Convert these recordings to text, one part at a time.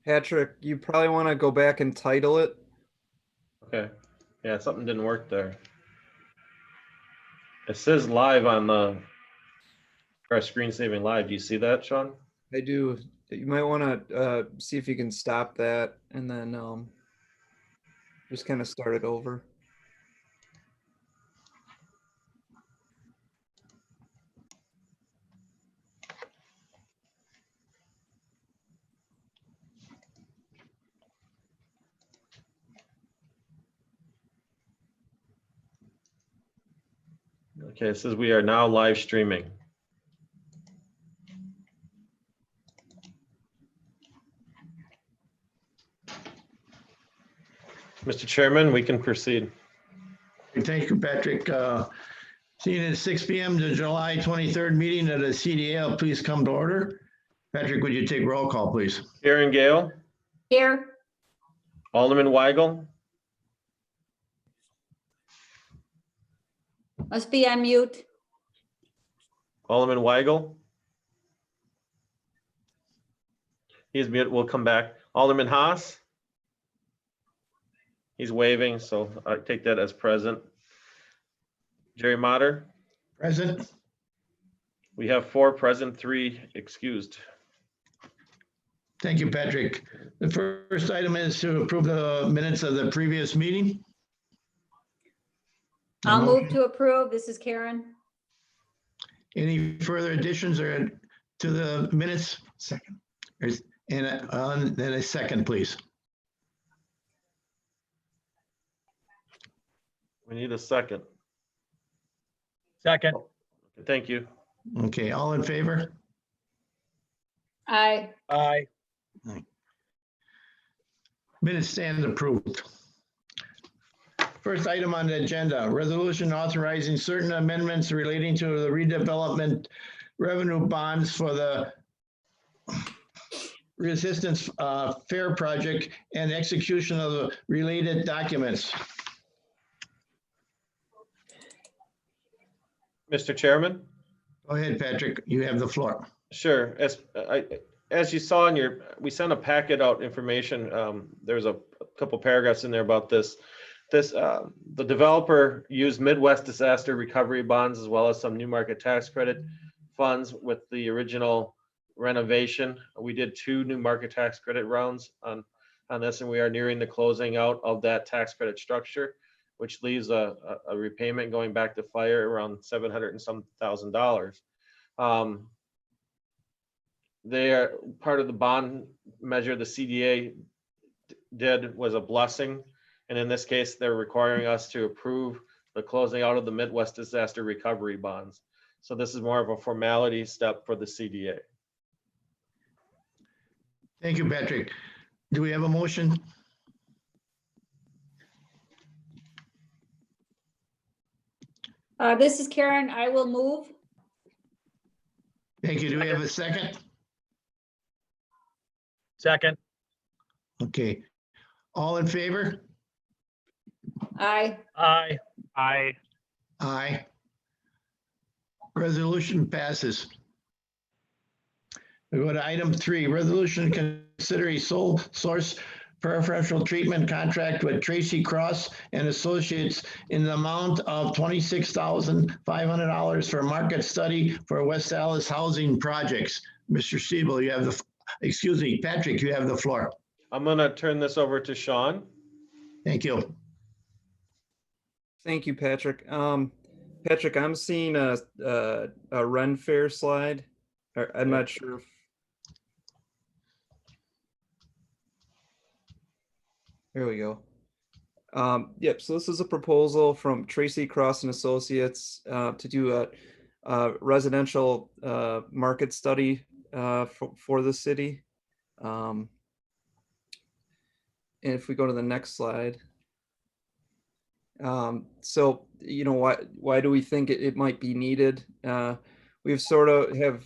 Patrick, you probably want to go back and title it. Okay. Yeah, something didn't work there. It says live on the our screen saving live. Do you see that, Sean? I do. You might want to see if you can stop that and then just kind of start it over. Okay, it says we are now live streaming. Mr. Chairman, we can proceed. Thank you, Patrick. Seeing at 6 p.m. the July 23rd meeting of the CDL, please come to order. Patrick, would you take roll call, please? Karen Gale, Here. Alderman Weigel, Must be on mute. Alderman Weigel. He's mute. We'll come back. Alderman Haas. He's waving, so I take that as present. Jerry Motter. Present. We have 4 present, 3 excused. Thank you, Patrick. The first item is to approve the minutes of the previous meeting. I'll move to approve. This is Karen. Any further additions or to the minutes? Second. And then a second, please. We need a second. Second. Thank you. Okay, all in favor? Aye. Aye. Minutes stand approved. First item on the agenda, resolution authorizing certain amendments relating to the redevelopment revenue bonds for the Resistance Fair project and execution of the related documents. Mr. Chairman? Go ahead, Patrick, you have the floor. Sure. As you saw in your, we sent a packet out information. There's a couple paragraphs in there about this. The developer used Midwest disaster recovery bonds as well as some new market tax credit funds with the original renovation. We did 2 new market tax credit rounds on this, and we are nearing the closing out of that tax credit structure, which leaves a repayment going back to fire around $700 and some thousand. They are part of the bond measure the CDA did was a blessing. And in this case, they're requiring us to approve the closing out of the Midwest disaster recovery bonds. So this is more of a formality step for the CDA. Thank you, Patrick. Do we have a motion? This is Karen. I will move. Thank you. Do we have a second? Second. Okay. All in favor? Aye. Aye. Aye. Aye. Resolution passes. We go to item 3, resolution to consider a sole source preferential treatment contract with Tracy Cross and Associates in the amount of $26,500 for market study for West Allis housing projects. Mr. Siebel, you have the, excuse me, Patrick, you have the floor. I'm gonna turn this over to Sean. Thank you. Thank you, Patrick. Patrick, I'm seeing a Ren Fair slide. I'm not sure if there we go. Yep, so this is a proposal from Tracy Cross and Associates to do a residential market study for the city. And if we go to the next slide. So, you know, why do we think it might be needed? We've sort of have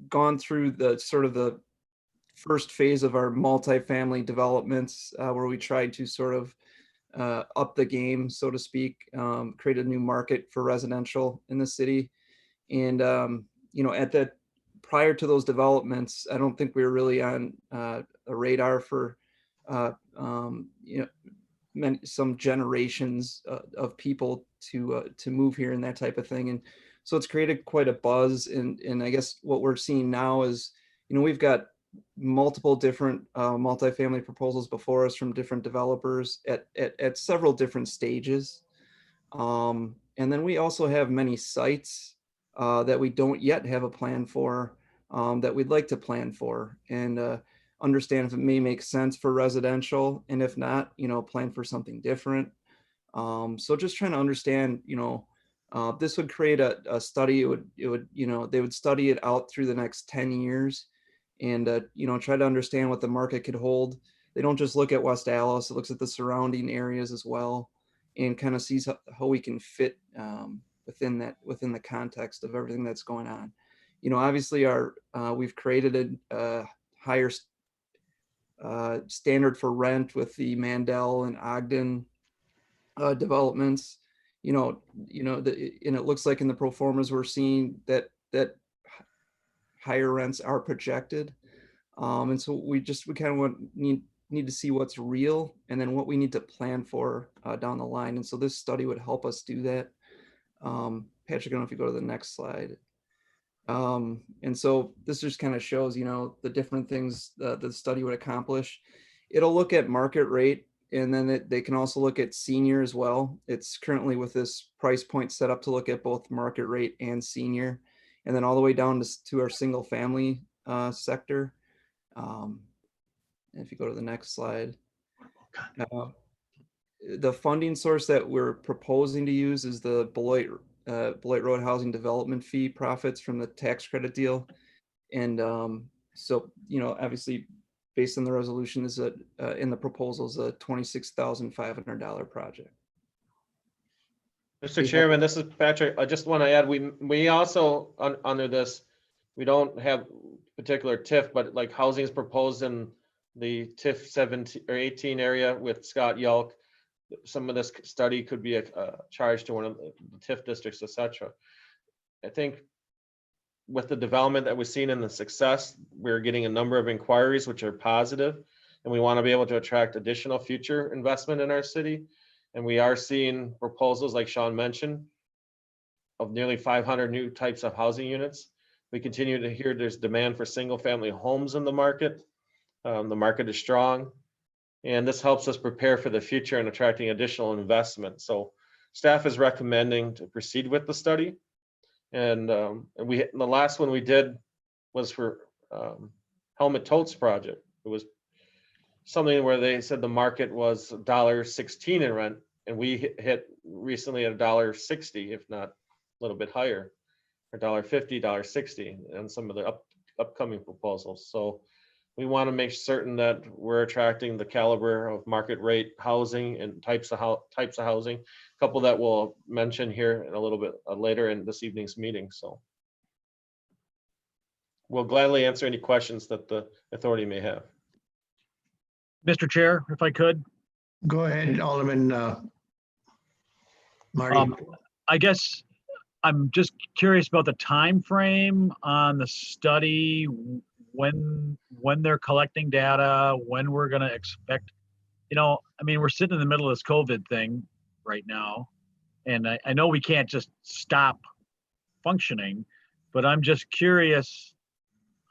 gone through the sort of the first phase of our multifamily developments where we tried to sort of up the game, so to speak, create a new market for residential in the city. And, you know, at that prior to those developments, I don't think we were really on a radar for, you know, some generations of people to move here and that type of thing. And so it's created quite a buzz. And I guess what we're seeing now is, you know, we've got multiple different multifamily proposals before us from different developers at several different stages. And then we also have many sites that we don't yet have a plan for, that we'd like to plan for, and understand if it may make sense for residential, and if not, you know, plan for something different. So just trying to understand, you know, this would create a study. It would, you know, they would study it out through the next 10 years, and you know, try to understand what the market could hold. They don't just look at West Allis; it looks at the surrounding areas as well, and kind of sees how we can fit within the context of everything that's going on. You know, obviously we've created a higher standard for rent with the Mandel and Ogden developments. And it looks like in the pro formas we're seeing that higher rents are projected. And so we kind of need to see what's real, and then what we need to plan for down the line. And so this study would help us do that. Patrick, I don't know if you go to the next slide. And so this just kind of shows, you know, the different things the study would accomplish. It'll look at market rate, and then they can also look at senior as well. It's currently with this price point set up to look at both market rate and senior, and then all the way down to our single family sector. If you go to the next slide, the funding source that we're proposing to use is the Beloit Road Housing Development Fee profits from the tax credit deal. And so, you know, obviously based on the resolution is in the proposal is a $26,500 project. Mr. Chairman, this is Patrick. I just want to add, we also under this, we don't have particular TIF, but like housing is proposed in the TIF 17 or 18 area with Scott Yelk. Some of this study could be a charge to one of the TIF districts, etc. I think with the development that we've seen and the success, we're getting a number of inquiries which are positive, and we want to be able to attract additional future investment in our city. And we are seeing proposals, like Sean mentioned, of nearly 500 new types of housing units. We continue to hear there's demand for single family homes in the market. The market is strong, and this helps us prepare for the future and attracting additional investment. So staff is recommending to proceed with the study. And the last one we did was for Helmet Totes project. It was something where they said the market was $1.16 in rent, and we hit recently at $1.60, if not a little bit higher, or $1.50, $1.60, and some of the upcoming proposals. So we want to make certain that we're attracting the caliber of market rate housing and types of housing. A couple that we'll mention here in a little bit later in this evening's meeting. So we'll gladly answer any questions that the authority may have. Mr. Chair, if I could. Go ahead, Alderman Marty. I guess I'm just curious about the time frame on the study, when they're collecting data, when we're going to expect, you know, I mean, we're sitting in the middle of this COVID thing right now, and I know we can't just stop functioning, but I'm just curious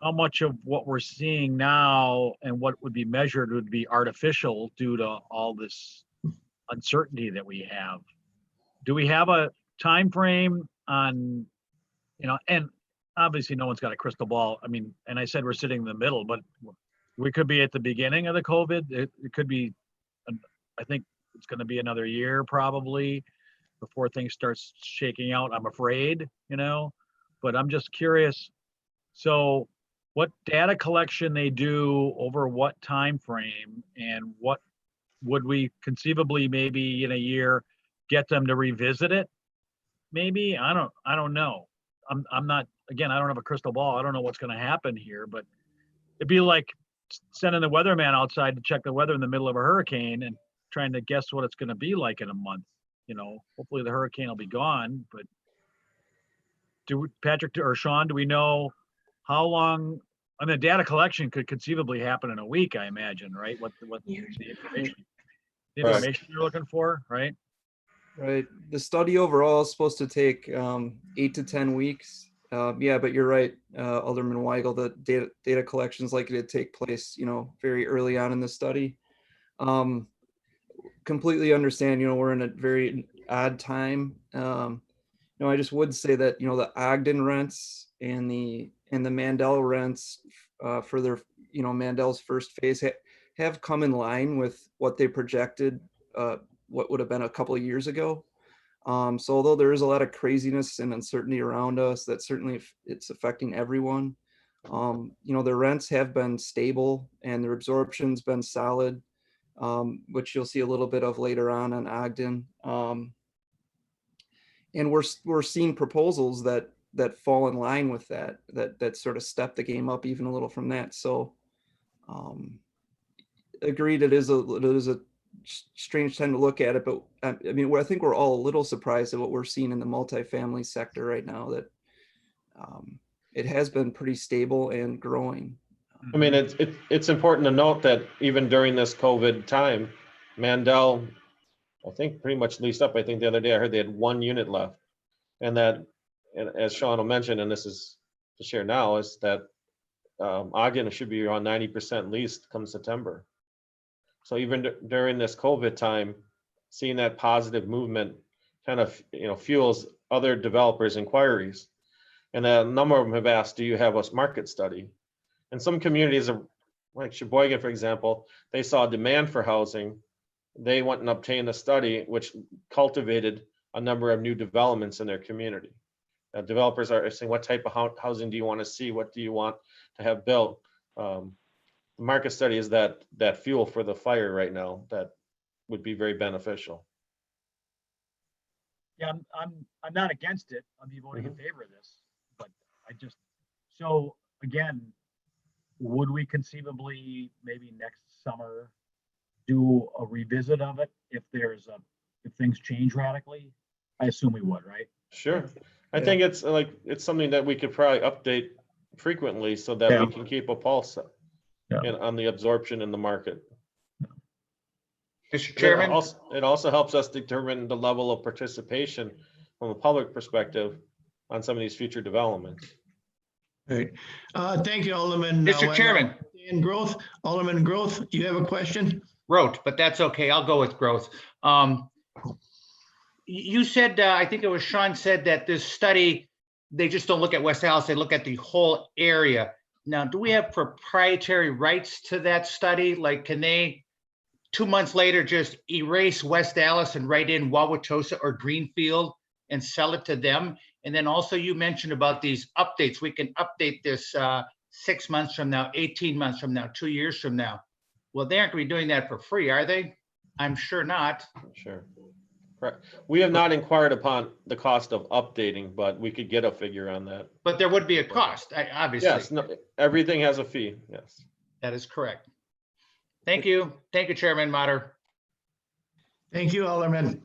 how much of what we're seeing now and what would be measured would be artificial due to all this uncertainty that we have. Do we have a time frame on, you know, and obviously no one's got a crystal ball. I mean, and I said we're sitting in the middle, but we could be at the beginning of the COVID. It could be, I think it's going to be another year probably before things start shaking out, I'm afraid, you know, but I'm just curious. So what data collection they do over what time frame, and what would we conceivably maybe in a year get them to revisit it? Maybe, I don't know. I'm not, again, I don't have a crystal ball. I don't know what's going to happen here, but it'd be like sending the weatherman outside to check the weather in the middle of a hurricane and trying to guess what it's going to be like in a month. You know, hopefully the hurricane will be gone, but Patrick or Sean, do we know how long, I mean, data collection could conceivably happen in a week, I imagine, right? What the information, Right. you're looking for, right? Right. The study overall is supposed to take 8 to 10 weeks. Yeah, but you're right, Alderman Weigel, the data collection is likely to take place, very early on in the study. Completely understand, we're in a very odd time. I just would say that, the Ogden rents and the Mandel rents for their, Mandel's first phase have come in line with what they projected, what would have been a couple of years ago. So although there is a lot of craziness and uncertainty around us, that certainly it's affecting everyone. The rents have been stable and their absorption's been solid, which you'll see a little bit of later on Ogden. And we're seeing proposals that fall in line with that sort of step the game up even a little from that. So agreed, it is a strange time to look at it, but I mean, I think we're all a little surprised at what we're seeing in the multifamily sector right now, that it has been pretty stable and growing. I mean, it's important to note that even during this COVID time, Mandel, I think, pretty much leased up. I think the other day I heard they had 1 unit left. And that, and as Sean will mention, and this is to share now, is that Ogden should be around 90% leased come September. So even during this COVID time, seeing that positive movement kind of, fuels other developers' inquiries. And a number of them have asked, do you have a market study? And some communities, like Sheboygan, for example, they saw demand for housing. They went and obtained a study which cultivated a number of new developments in their community. Developers are saying, what type of housing do you want to see? What do you want to have built? The market study is that fuel for the fire right now that would be very beneficial. Yeah, I'm not against it. I'll be voting in favor of this, but so again, would we conceivably maybe next summer do a revisit of it if things change radically? I assume we would, right? Sure. I think it's something that we could probably update frequently so that we can keep a pulse on the absorption in the market. Mr. Chairman, It also helps us determine the level of participation from a public perspective on some of these future developments. Right. Thank you, Alderman. Mr. Chairman. And Alderman Groth, you have a question? Wrote, but that's okay. I'll go with Growth. You said, I think it was Sean said that this study, they just don't look at West Allis, they look at the whole area. Now, do we have proprietary rights to that study? Like, can they 2 months later just erase West Allis and write in Wauwatosa or Greenfield and sell it to them? And then also you mentioned about these updates. We can update this 6 months from now, 18 months from now, 2 years from now. Well, they aren't going to be doing that for free, are they? I'm sure not. Sure. Correct. We have not inquired upon the cost of updating, but we could get a figure on that. But there would be a cost, obviously. Yes, no, everything has a fee. Yes. That is correct. Thank you. Thank you, Chairman Mater. Thank you, Alderman.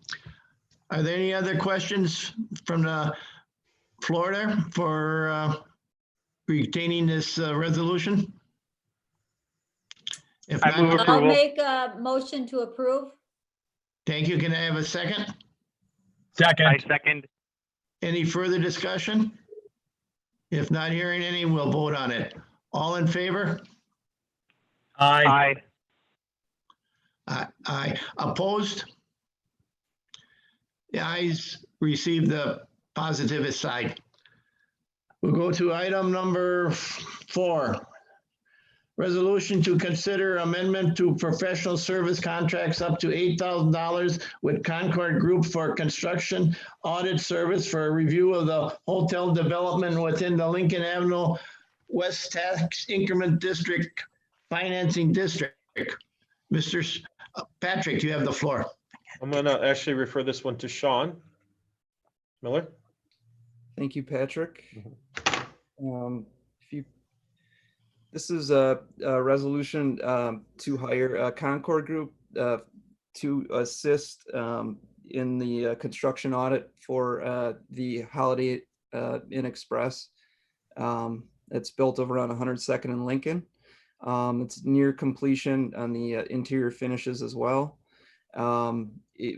Are there any other questions from the floor there for retaining this resolution? If I move not, approval. I'll make a motion to approve. thank you. Can I have a second? I Second, second. Any further discussion? If not hearing any, we'll vote on it. All in favor? aye. Aye. Aye. Opposed? The ayes receive the positivist side. We'll go to item number 4. Resolution to consider amendment to professional service contracts up to $8,000 with Concord Group for construction audit service for a review of the hotel development within the Lincoln Avenue West Tax Increment District Financing District. Mr. Patrick, you have the floor. I'm going to actually refer this one to Sean Miller. Thank you, Patrick. This is a resolution to hire a Concord Group to assist in the construction audit for the Holiday Inn Express. It's built over on 102nd and Lincoln. It's near completion on the interior finishes as well.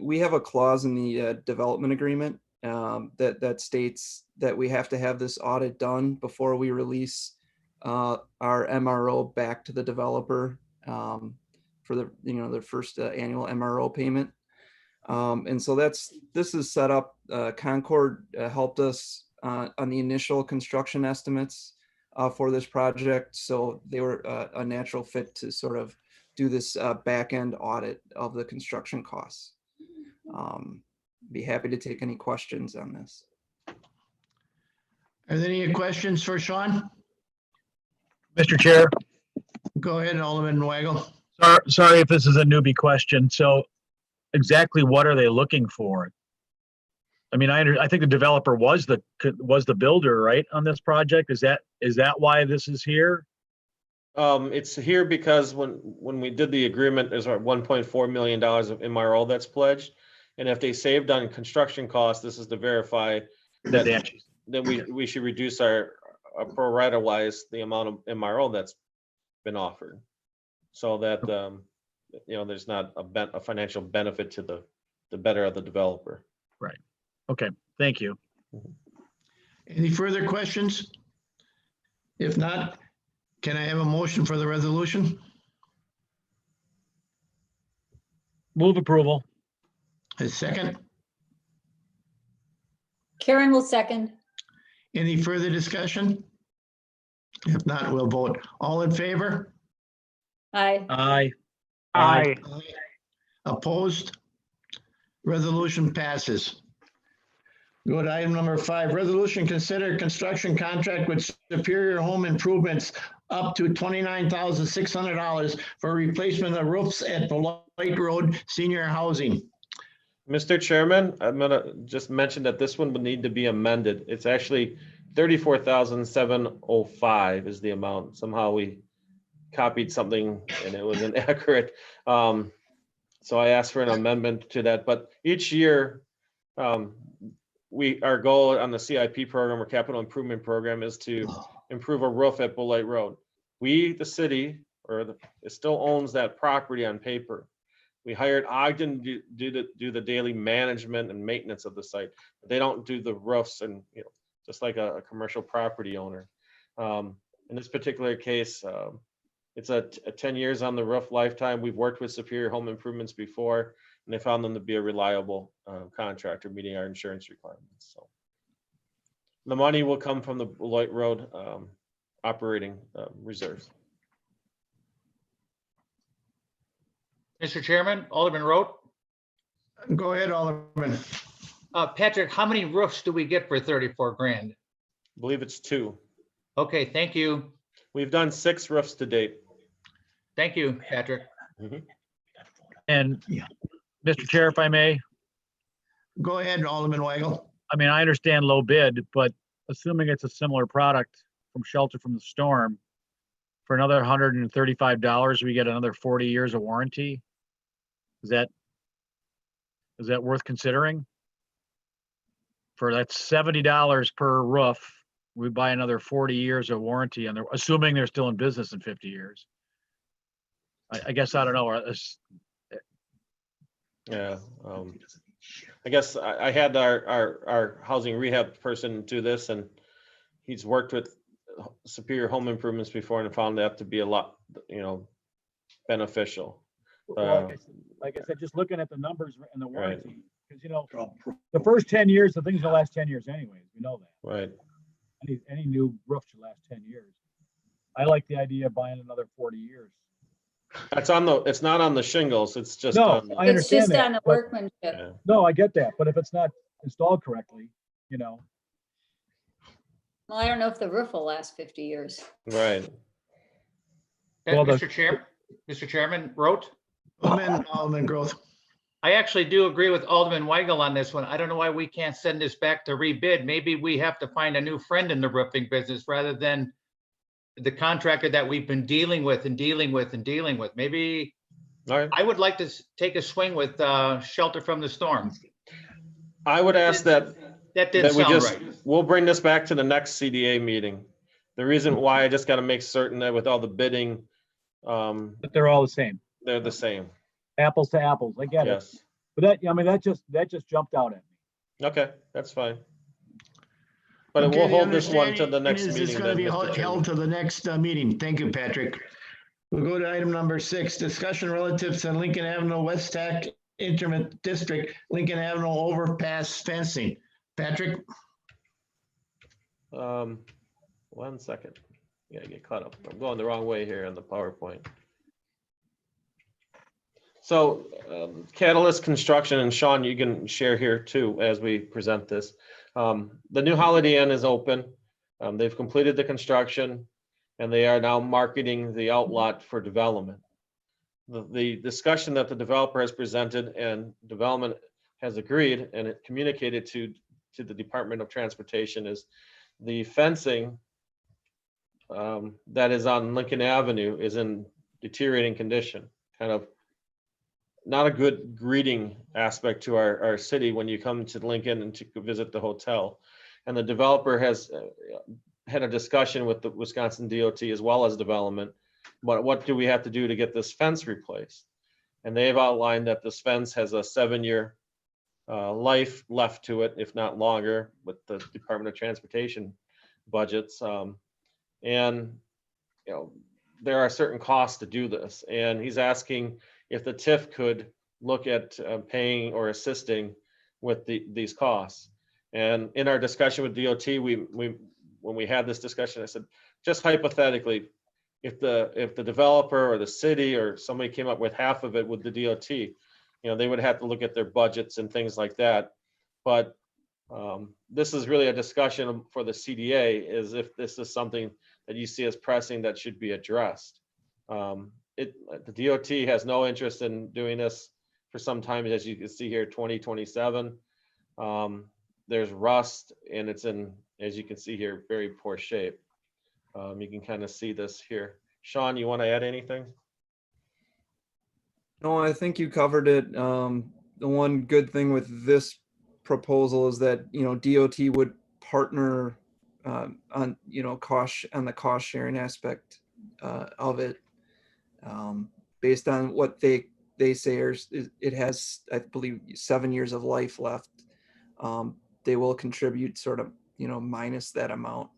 We have a clause in the development agreement that states that we have to have this audit done before we release our MRO back to the developer for the first annual MRO payment. And so this is set up. Concord helped us on the initial construction estimates for this project, so they were a natural fit to sort of do this back end audit of the construction costs. Be happy to take any questions on this. Are there any questions for Sean? Mr. Chair, Go ahead, Alderman Weigel. sorry if this is a newbie question. So exactly what are they looking for? I mean, I think the developer was the builder, right, on this project? Is that why this is here? It's here because when we did the agreement, there's our $1.4 million of MRO that's pledged. And if they saved on construction costs, this is to verify that then we should reduce our pro rata wise the amount of MRO that's been offered, so that there's not a financial benefit to the better of the developer. Right. Okay. Thank you. Any further questions? If not, can I have a motion for the resolution? Move approval. A second? Karen will second. Any further discussion? If not, we'll vote. All in favor? Aye. Aye. Aye. Opposed? Resolution passes. Go to item number 5, resolution consider construction contract with Superior Home Improvements up to $29,600 for replacement of roofs at Beloit Road Senior Housing. Mr. Chairman, I'm gonna just mention that this one would need to be amended. It's actually $34,705 is the amount. Somehow we copied something and it was inaccurate. So I asked for an amendment to that, but each year, our goal on the CIP program or capital improvement program is to improve a roof at Beloit Road. We, the city, it still owns that property on paper. We hired Ogden to do the daily management and maintenance of the site. They don't do the roofs and, just like a commercial property owner. In this particular case, it's a 10 years on the roof lifetime. We've worked with Superior Home Improvements before, and they found them to be a reliable contractor meeting our insurance requirements. So the money will come from the Beloit Road operating reserves. Mr. Chairman, Alderman Rote. Go ahead, Alderman. Patrick, how many roofs do we get for 34 grand? I believe it's 2. Okay, thank you. We've done 6 roofs to date. Thank you, Patrick. And Mr. Chair, if I may, Go ahead, Alderman Weigel. I mean, I understand low bid, but assuming it's a similar product from Shelter from the Storm, for another $135, we get another 40 years of warranty. Is that worth considering? For that $70 per roof, we buy another 40 years of warranty, and assuming they're still in business in 50 years. I guess I don't know. Yeah. I guess I had our housing rehab person do this, and he's worked with Superior Home Improvements before and found that to be a lot, beneficial. Like I said, just looking at the numbers and the warranty, because the first 10 years, the things will last 10 years anyways. We know that. Right. Any new roof should last 10 years. I like the idea of buying another 40 years. It's not on the shingles. It's just No, on I It's understand just that, on the but- workmanship. yeah. No, I get that, but if it's not installed correctly, Well, I don't know if the roof will last 50 years. Right. Well, Mr. Chairman, Rote. Alderman Groth. I actually do agree with Alderman Weigel on this one. I don't know why we can't send this back to rebid. Maybe we have to find a new friend in the roofing business rather than the contractor that we've been dealing with. Maybe All right. I would like to take a swing with Shelter from the Storm. I would ask that That didn't sound right. we'll bring this back to the next CDA meeting The reason why I just got to make certain that with all the bidding, But they're all the same, they're the same. apples to apples. I get it. Yes. But that, I mean, that just jumped out at me. Okay, that's fine. But Okay, we'll the hold this one to the understanding next is it's meeting. going to then, be Mr. Chairman. held to the next meeting. Thank you, Patrick. We'll go to item number 6, discussion relative to Lincoln Avenue West Tac Interment District, Lincoln Avenue overpass fencing. Patrick? 1 second. Yeah, get caught up. I'm going the wrong way here on the PowerPoint. So Catalyst Construction, and Sean, you can share here too as we present this. The new Holiday Inn is open. They've completed the construction and they are now marketing the outlot for development. The discussion that the developer has presented and development has agreed and it communicated to the Department of Transportation is the fencing that is on Lincoln Avenue is in deteriorating condition, kind of not a good greeting aspect to our city when you come to Lincoln and to visit the hotel. And the developer has had a discussion with the Wisconsin DOT as well as development. But what do we have to do to get this fence replaced? And they've outlined that this fence has a 7-year life left to it, if not longer, with the Department of Transportation budgets. And you know, there are certain costs to do this. And he's asking if the TIF could look at paying or assisting with these costs. And in our discussion with DOT, when we had this discussion, I said, just hypothetically, if the developer or the city or somebody came up with half of it with the DOT, you know, they would have to look at their budgets and things like that. But this is really a discussion for the CDA, is if this is something that you see as pressing that should be addressed. The DOT has no interest in doing this for some time, as you can see here, 2027. There's rust and it's in, as you can see here, very poor shape. You can kind of see this here. Sean, you want to add anything? No, I think you covered it. The one good thing with this proposal is that, you know, DOT would partner on, you know, on the cost sharing aspect of it. Based on what they say it has, I believe, 7 years of life left. They will contribute sort of, you know, minus that amount,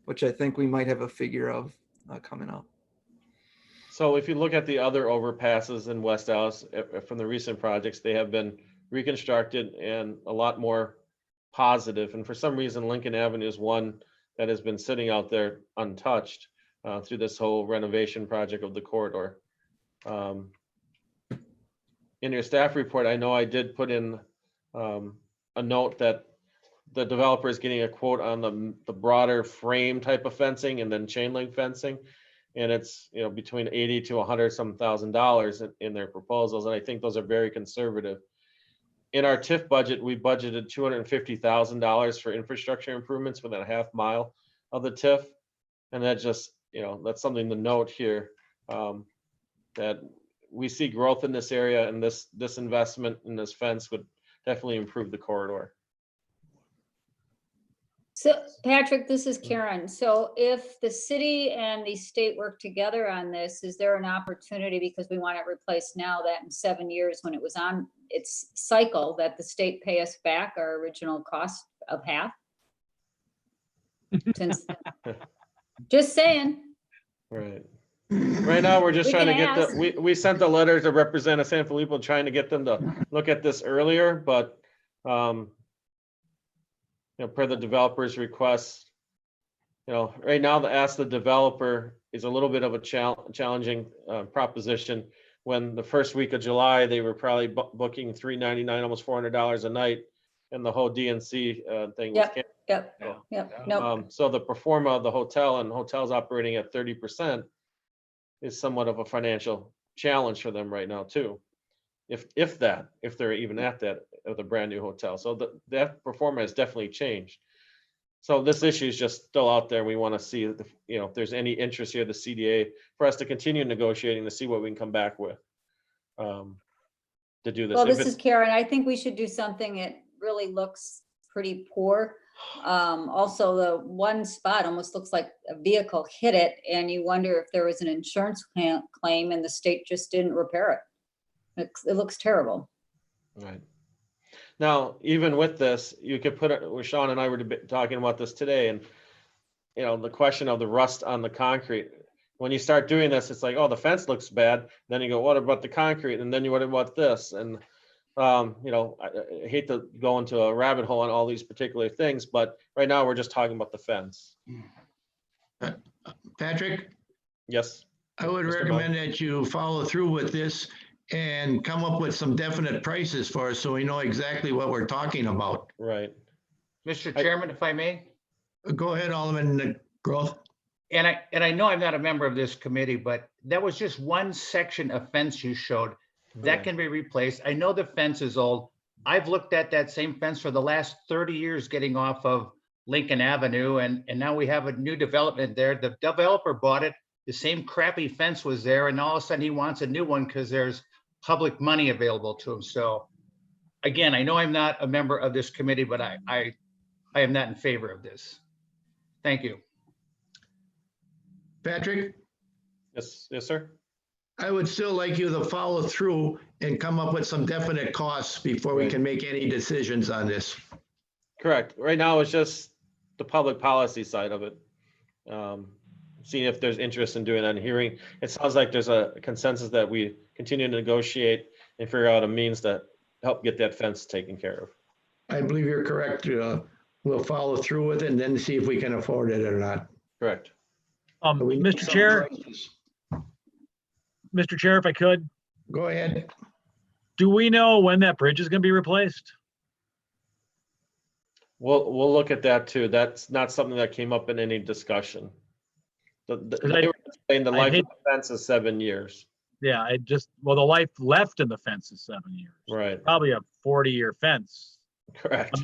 which I think we might have a figure of coming up. So if you look at the other overpasses in West Dallas from the recent projects, they have been reconstructed and a lot more positive. And for some reason, Lincoln Avenue is one that has been sitting out there untouched through this whole renovation project of the corridor. In your staff report, I know I did put in a note that the developer is getting a quote on the broader frame type of fencing and then chain link fencing. And it's, you know, between 80 to 100 some $1,000s in their proposals. And I think those are very conservative. In our TIF budget, we budgeted $250,000 for infrastructure improvements within a half mile of the TIF. And that just, you know, that's something to note here, that we see growth in this area, and this investment in this fence would definitely improve the corridor. So Patrick, this is Karen. So if the city and the state work together on this, is there an opportunity, because we want it replaced now, that in 7 years when it was on its cycle, that the state pay us back our original cost of half? Since, just saying. Right. Right now, we're just We trying to can get ask. we sent a letter to Representative San Filippo trying to get them to look at this earlier, but you know, per the developer's request, you know, right now the ask the developer is a little bit of a challenging proposition. When the first week of July, they were probably booking $399, almost $400 a night, and the whole DNC thing was Yep. No, so the pro forma of the hotel, and hotels operating at 30%, is somewhat of a financial challenge for them right now too. If they're even at that with a brand new hotel. So that pro forma has definitely changed. So this issue is just still out there. We want to see, you know, if there's any interest here, the CDA, for us to continue negotiating to see what we can come back with to do this. well, If this is Karen. I think we should do something that really looks pretty poor. Also, the one spot almost looks like a vehicle hit it, and you wonder if there was an insurance claim and the state just didn't repair it. It looks terrible. Right. Now, even with this, you could put it, Sean and I were talking about this today, and you know, the question of the rust on the concrete. When you start doing this, it's like, oh, the fence looks bad. Then you go, what about the concrete? And then you, what about this? And you know, I hate to go into a rabbit hole on all these particular things, but right now we're just talking about the fence. Patrick, Yes. I would Mr. recommend that you follow through with this and come up with some definite prices for us so we know exactly what we're talking about. Right. Mr. Chairman, if I may, Go ahead, Alderman Groth. and I know I'm not a member of this committee, but that was just one section of fence you showed. That can be replaced. I know the fence is old. I've looked at that same fence for the last 30 years getting off of Lincoln Avenue, and now we have a new development there. The developer bought it. The same crappy fence was there, and all of a sudden he wants a new one because there's public money available to him. So again, I know I'm not a member of this committee, but I am not in favor of this. Thank you. Patrick, Yes, yes, sir. I would still like you to follow through and come up with some definite costs before we Right. can make any decisions on this. Correct. Right now, it's just the public policy side of it. Seeing if there's interest in doing that and hearing. It sounds like there's a consensus that we continue to negotiate and figure out a means to help get that fence taken care of. I believe you're correct. We'll follow through with it and then see if we can afford it or not. Correct. But we need Mr. some Chair, prices. Mr. Chair, if I could, Go ahead. do we know when that bridge is going to be replaced? We'll look at that too. That's not something that came up in any discussion. They were saying the I life hate- of the fence is 7 years. Yeah, well, the life left in the fence is 7 years. Right. Probably a 40-year fence. Correct.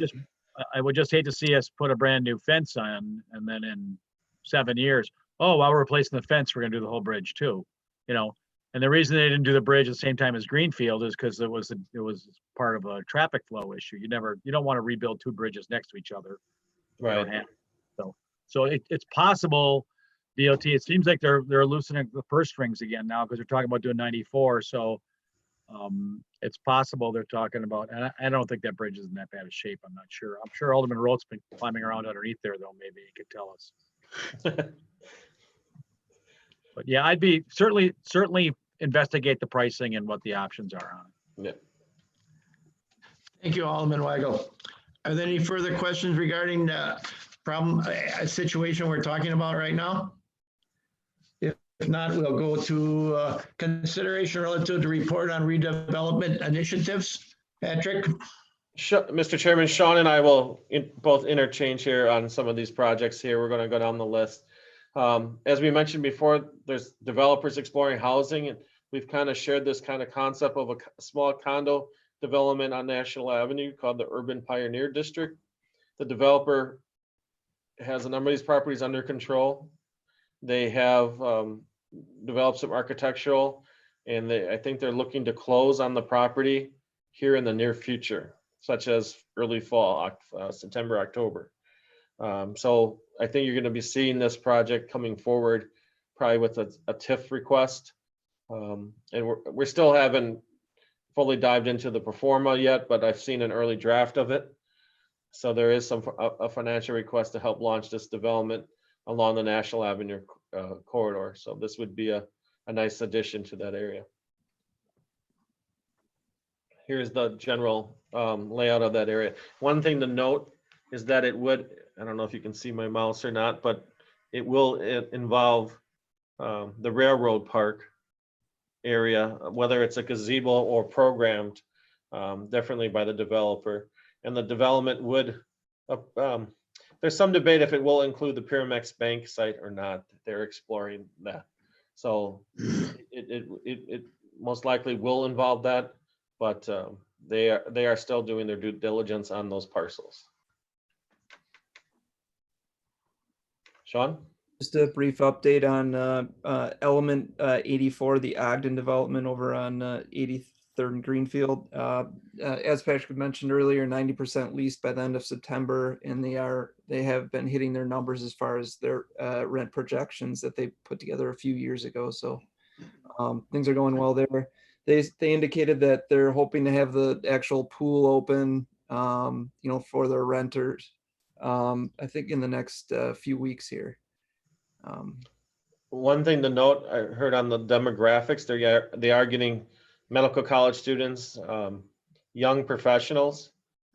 I would just hate to see us put a brand new fence on and then in 7 years, oh, while we're replacing the fence, we're gonna do the whole bridge too. You know, and the reason they didn't do the bridge at the same time as Greenfield is because it was part of a traffic flow issue. You don't want to rebuild two bridges next to each other. You don't Right. have to. So it's possible, DOT, it seems like they're loosening the purse strings again now because they're talking about doing 94. So it's possible they're talking about, and I don't think that bridge is in that bad of shape. I'm not sure. I'm sure Alderman Roth's been climbing around underneath there though. Maybe he could tell us. But yeah, I'd be certainly investigate the pricing and what the options are on it. Yeah. Thank you, Alderman Weigel. Are there any further questions regarding the problem, situation we're talking about right now? If not, we'll go to consideration relative to report on redevelopment initiatives. Patrick? Mr. Chairman, Sean and I will both interchange here on some of these projects here. We're going to go down the list. As we mentioned before, there's developers exploring housing, and we've kind of shared this kind of concept of a small condo development on National Avenue called the Urban Pioneer District. The developer has a number of these properties under control. They have developed some architectural, and I think they're looking to close on the property here in the near future, such as early fall, September, October. So I think you're going to be seeing this project coming forward probably with a TIF request. And we still haven't fully dived into the pro forma yet, but I've seen an early draft of it. So there is a financial request to help launch this development along the National Avenue corridor. So this would be a nice addition to that area. Here's the general layout of that area. One thing to note is that it would, I don't know if you can see my mouse or not, but it will involve the railroad park area, whether it's a gazebo or programmed, definitely by the developer. And the development would, there's some debate if it will include the Pyramex Bank site or not. They're exploring that. So it most likely will involve that, but they are still doing their due diligence on those parcels. Sean? Just a brief update on element 84, the Ogden development over on Third and Greenfield. As Patrick mentioned earlier, 90% leased by the end of September, and they have been hitting their numbers as far as their rent projections that they put together a few years ago. So things are going well there. They indicated that they're hoping to have the actual pool open, for their renters. I think in the next few weeks here. One thing to note, I heard on the demographics, they are getting medical college students, young professionals,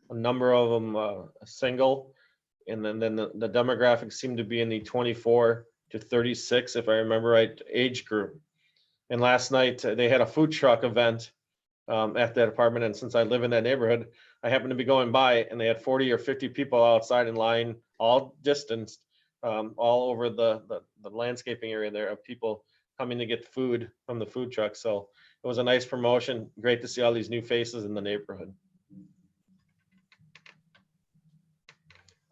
a number of them single, and then the demographics seem to be in the 24 to 36, if I remember right, age group. And last night they had a food truck event at that apartment, and since I live in that neighborhood, I happened to be going by, and they had 40 or 50 people outside in line, all distanced, all over the landscaping area there of people coming to get food from the food truck. So it was a nice promotion. Great to see all these new faces in the neighborhood.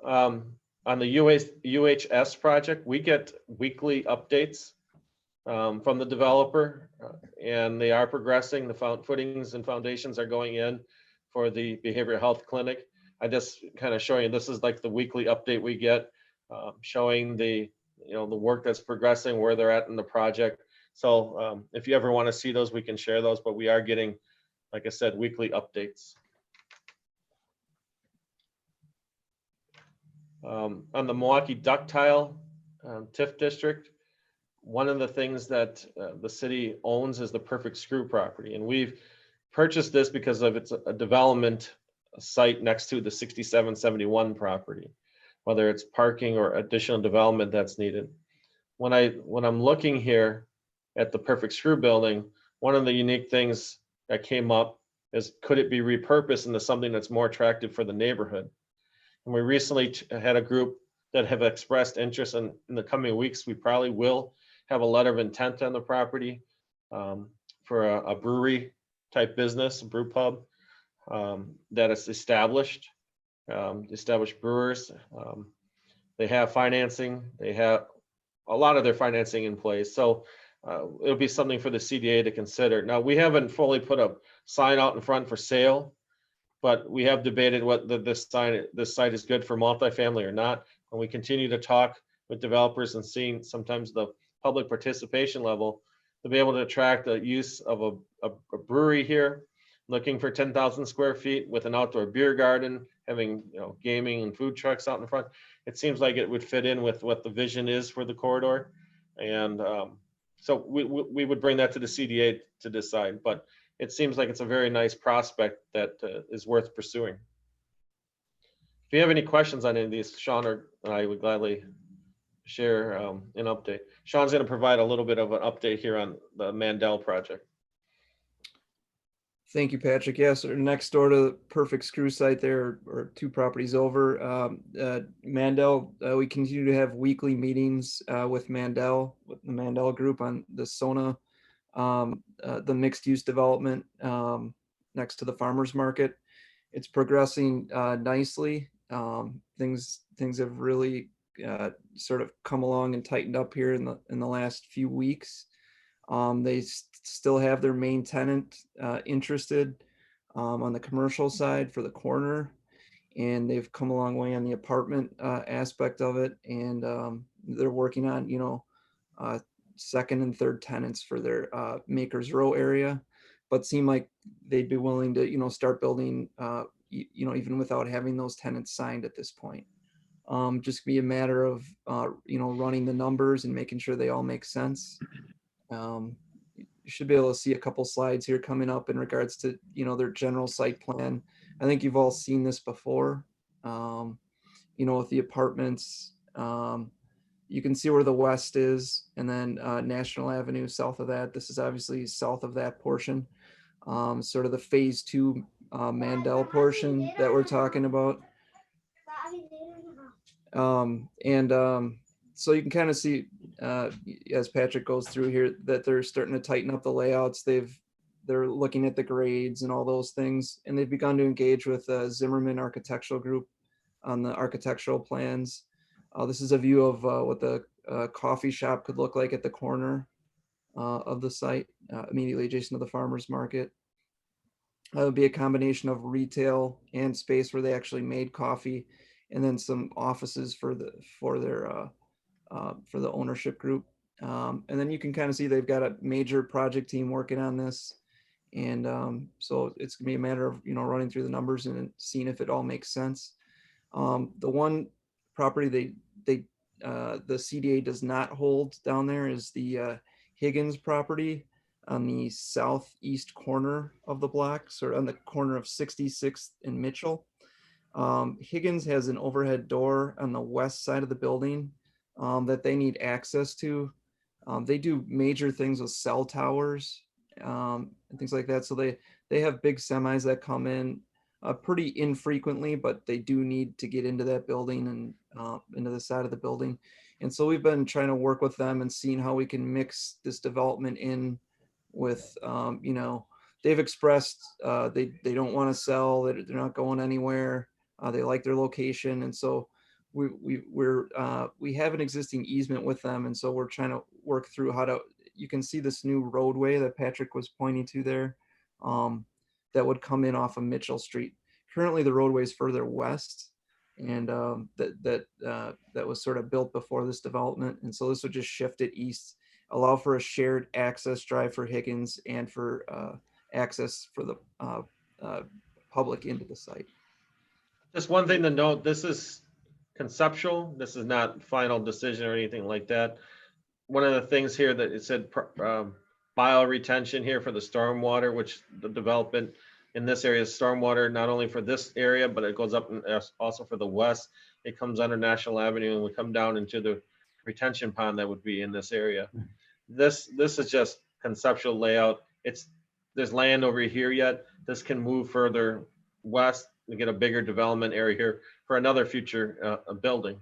On the UHS project, we get weekly updates from the developer, and they are progressing. The footings and foundations are going in for the behavioral health clinic. I just kind of showing you, this is like the weekly update we get, showing the work that's progressing, where they're at in the project. So if you ever want to see those, we can share those, but we are getting, like I said, weekly updates. On the Milwaukee ductile TIF district, one of the things that the city owns is the Perfect Screw property. And we've purchased this because of it's a development site next to the 6771 property, whether it's parking or additional development that's needed. When I'm looking here at the Perfect Screw building, one of the unique things that came up is, could it be repurposed into something that's more attractive for the neighborhood? And we recently had a group that have expressed interest, in the coming weeks, we probably will have a letter of intent on the property for a brewery type business, a brew pub that is established brewers. They have financing, they have a lot of their financing in place. So it'll be something for the CDA to consider. Now, we haven't fully put a sign out in front for sale, but we have debated whether this site is good for multifamily or not. And we continue to talk with developers and seeing sometimes the public participation level to be able to attract the use of a brewery here, looking for 10,000 square feet with an outdoor beer garden, having gaming and food trucks out in front. It seems like it would fit in with what the vision is for the corridor. And so we would bring that to the CDA to decide, but it seems like it's a very nice prospect that is worth pursuing. If you have any questions on any of these, Sean or I would gladly share an update. Sean's going to provide a little bit of an update here on the Mandel project. Thank you, Patrick. Yes, next door to the Perfect Screw site there, or two properties over, Mandel, we continue to have weekly meetings with Mandel, with the Mandel group on the SONA, the mixed use development next to the farmers market. It's progressing nicely. Things have really sort of come along and tightened up here in the last few weeks. They still have their main tenant interested on the commercial side for the corner, and they've come a long way on the apartment aspect of it, and they're working on second and third tenants for their Makers Row area, but seem like they'd be willing to start building even without having those tenants signed at this point. Just be a matter of running the numbers and making sure they all make sense. You should be able to see a couple slides here coming up in regards to their general site plan. I think you've all seen this before. With the apartments, you can see where the west is, and then National Avenue south of that. This is obviously south of that portion, sort of the phase 2 Mandel portion that we're talking about. So you can kind of see, as Patrick goes through here, that they're starting to tighten up the layouts. They're looking at the grades and all those things, and they've begun to engage with Zimmerman Architectural Group on the architectural plans. This is a view of what the coffee shop could look like at the corner of the site, immediately adjacent to the farmers market. It would be a combination of retail and space where they actually made coffee, and then some offices for the ownership group. And then you can kind of see they've got a major project team working on this. And so it's gonna be a matter of, running through the numbers and seeing if it all makes sense. The one property the CDA does not hold down there is the Higgins property on the southeast corner of the block, sort of on the corner of 66th and Mitchell. Higgins has an overhead door on the west side of the building that they need access to. They do major things with cell towers and things like that. So they have big semis that come in pretty infrequently, but they do need to get into that building and into the side of the building. And so we've been trying to work with them and seeing how we can mix this development in with, they've expressed they don't want to sell, they're not going anywhere. They like their location. And so we have an existing easement with them. And so we're trying to work through you can see this new roadway that Patrick was pointing to there. That would come in off of Mitchell Street. Currently, the roadway is further west, and that was sort of built before this development. And so this would just shift it east, allow for a shared access drive for Higgins and for access for the public into the site. Just one thing to note, this is conceptual. This is not final decision or anything like that. One of the things here that it said bio retention here for the stormwater, which the development in this area is stormwater, not only for this area, but it goes up and also for the west. It comes under National Avenue and we come down into the retention pond that would be in this area. This is just conceptual layout. There's land over here yet. This can move further west to get a bigger development area here for another future building.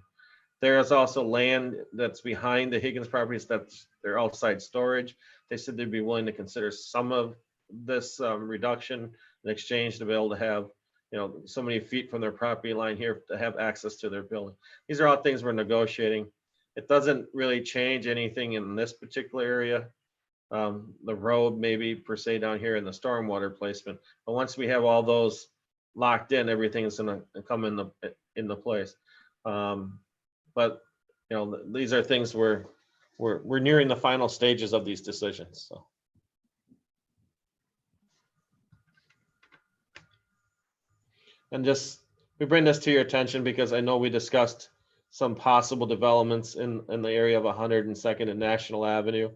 There is also land that's behind the Higgins properties that's their outside storage. They said they'd be willing to consider some of this reduction in exchange to be able to have, so many feet from their property line here to have access to their building. These are all things we're negotiating. It doesn't really change anything in this particular area. The road maybe per se down here in the stormwater placement, but once we have all those locked in, everything is going to come into place. But these are things we're nearing the final stages of these decisions. So. And we bring this to your attention because I know we discussed some possible developments in the area of 102nd and National Avenue.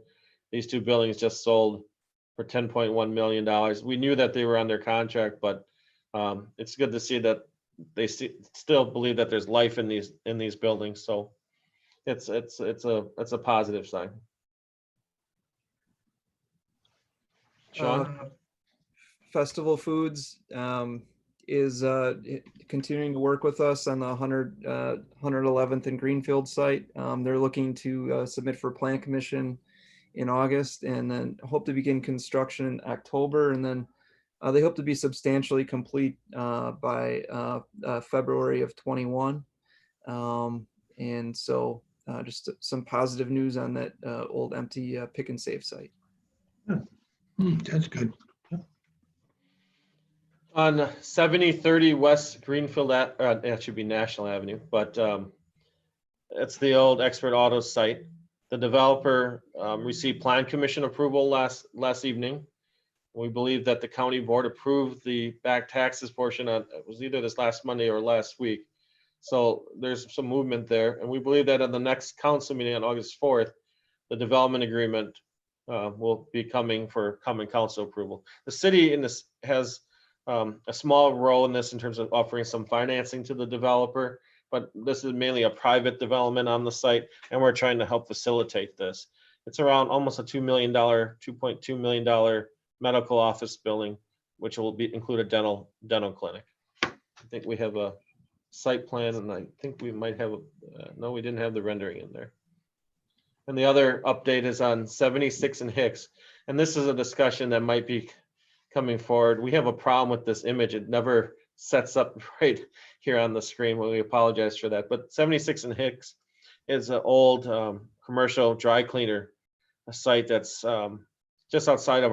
These two buildings just sold for $10.1 million. We knew that they were under contract, but it's good to see that they still believe that there's life in these buildings. So it's a positive sign. Sean? Festival Foods is continuing to work with us on the 111th and Greenfield site. They're looking to submit for Plan Commission in August and then hope to begin construction in October. And then they hope to be substantially complete by February of 21. And so just some positive news on that old empty pick and save site. That's good. On 7030 West Greenfield, that should be National Avenue, but it's the old Expert Auto site. The developer received Plan Commission approval last evening. We believe that the county board approved the back taxes portion it was either this last Monday or last week. So there's some movement there. And we believe that at the next council meeting on August 4th, the development agreement will be coming for common council approval. The city has a small role in this in terms of offering some financing to the developer, but this is mainly a private development on the site, and we're trying to help facilitate this. It's around almost a $2.2 million medical office building, which will include a dental clinic. I think we have a site plan, and I think we might have no, we didn't have the rendering in there. And the other update is on 76 and Hicks, and this is a discussion that might be coming forward. We have a problem with this image. It never sets up right here on the screen. Well, we apologize for that. But 76 and Hicks is an old commercial dry cleaner, a site that's just outside of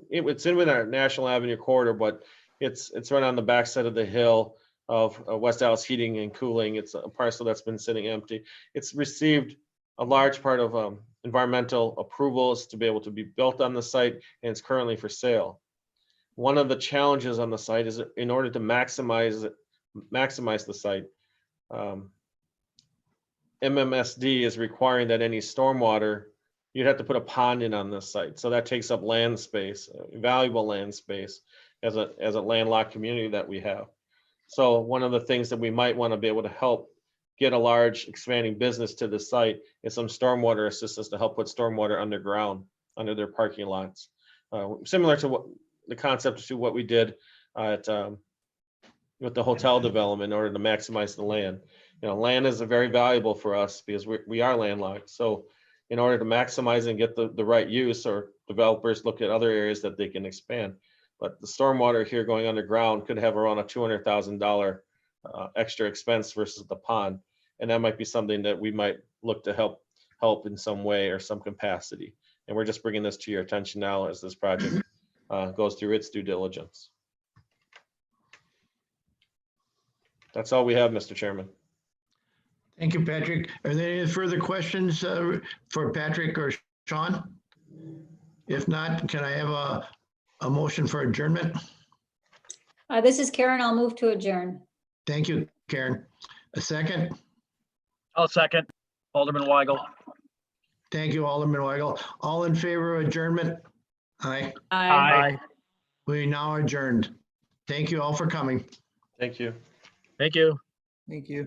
it's in with our National Avenue corridor, but It's right on the backside of the hill of West Dallas Heating and Cooling. It's a parcel that's been sitting empty. It's received a large part of environmental approvals to be able to be built on the site, and it's currently for sale. One of the challenges on the site is in order to maximize the site, MMSD is requiring that any stormwater, you'd have to put a pond in on this site. So that takes up land space, valuable land space as a landlocked community that we have. So one of the things that we might want to be able to help get a large expanding business to the site is some stormwater assistance to help put stormwater underground under their parking lots. Similar to what the concept to what we did at with the hotel development in order to maximize the land. You know, land is very valuable for us because we are landlocked. So in order to maximize and get the right use, or developers look at other areas that they can expand. But the stormwater here going underground could have around a $200,000 extra expense versus the pond. And that might be something that we might look to help in some way or some capacity. And we're just bringing this to your attention now as this project goes through its due diligence. That's all we have, Mr. Chairman. Thank you, Patrick. Are there any further questions for Patrick or Sean? If not, can I have a motion for adjournment? This is Karen. I'll move to adjourn. Thank you, Karen. A second? I'll second. Alderman Weigel. Thank you, Alderman Weigel. All in favor of adjournment? Aye. Aye. We now adjourned. Thank you all for coming. Thank you. Thank you. Thank you.